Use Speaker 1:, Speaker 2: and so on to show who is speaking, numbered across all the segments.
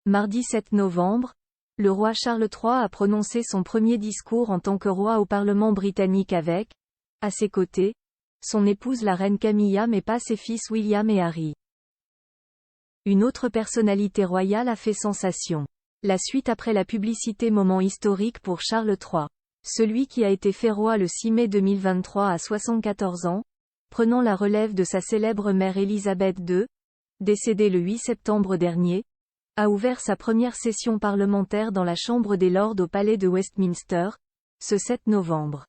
Speaker 1: Mardi 7 novembre, le roi Charles III a prononcé son premier discours en tant que roi au Parlement britannique avec, à ses côtés, son épouse la reine Camilla mais pas ses fils William et Harry. Une autre personnalité royale a fait sensation. La suite après la publicité moment historique pour Charles III. Celui qui a été fait roi le 6 mai 2023 à 74 ans, prenant la relève de sa célèbre mère Élisabeth II, décédée le 8 septembre dernier, a ouvert sa première session parlementaire dans la Chambre des Lords au Palais de Westminster, ce 7 novembre.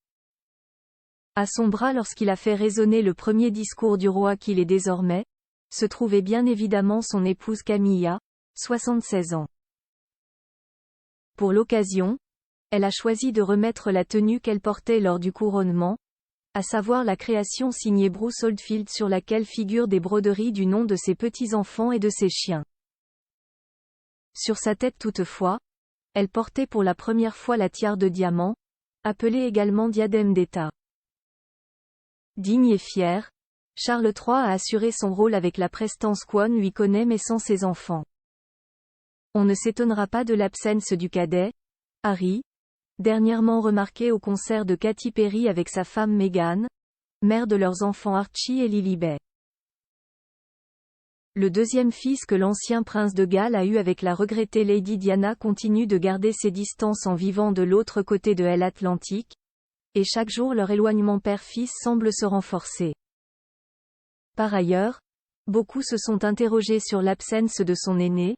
Speaker 1: À son bras lorsqu'il a fait résonner le premier discours du roi qu'il est désormais, se trouvait bien évidemment son épouse Camilla, 76 ans. Pour l'occasion, elle a choisi de remettre la tenue qu'elle portait lors du couronnement, à savoir la création signée Bruce Oldfield sur laquelle figurent des broderies du nom de ses petits-enfants et de ses chiens. Sur sa tête toutefois, elle portait pour la première fois la tiare de diamant, appelée également diadème d'État. Digne et fier, Charles III a assuré son rôle avec la prestance qu'on lui connaît mais sans ses enfants. On ne s'étonnera pas de l'absence du cadet, Harry, dernièrement remarqué au concert de Katy Perry avec sa femme Meghan, mère de leurs enfants Archie et Lilibet. Le deuxième fils que l'ancien prince de Galles a eu avec la regrettée Lady Diana continue de garder ses distances en vivant de l'autre côté de l'Atlantique, et chaque jour leur éloignement père-fils semble se renforcer. Par ailleurs, beaucoup se sont interrogés sur l'absence de son aîné,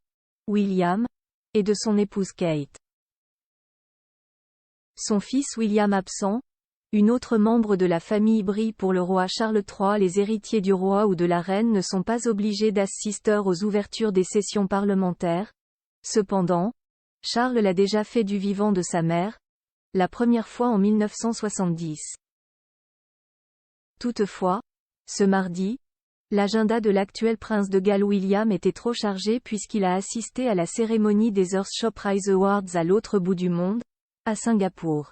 Speaker 1: William, et de son épouse Kate. Son fils William absent, une autre membre de la famille brille pour le roi Charles III. Les héritiers du roi ou de la reine ne sont pas obligés d'assister aux ouvertures des sessions parlementaires. Cependant, Charles l'a déjà fait du vivant de sa mère, la première fois en 1970. Toutefois, ce mardi, l'agenda de l'actuel prince de Galles William était trop chargé puisqu'il a assisté à la cérémonie des Earthshot Prize Awards à l'autre bout du monde, à Singapour.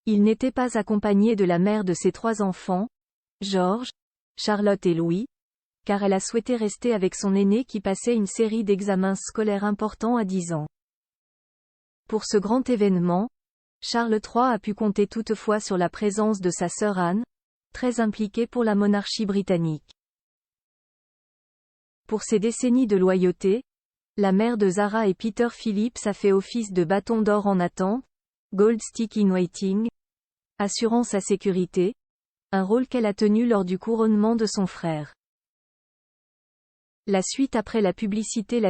Speaker 1: Il n'était pas accompagné de la mère de ses 3 enfants, George, Charlotte et Louis, car elle a souhaité rester avec son aîné qui passait une série d'examens scolaires importants à 10 ans. Pour ce grand événement, Charles III a pu compter toutefois sur la présence de sa sœur Anne, très impliquée pour la monarchie britannique. Pour ses décennies de loyauté, la mère de Zara et Peter Phillips a fait office de bâton d'or en attente, Gold Stick in Waiting, assurant sa sécurité, un rôle qu'elle a tenu lors du couronnement de son frère. La suite après la publicité.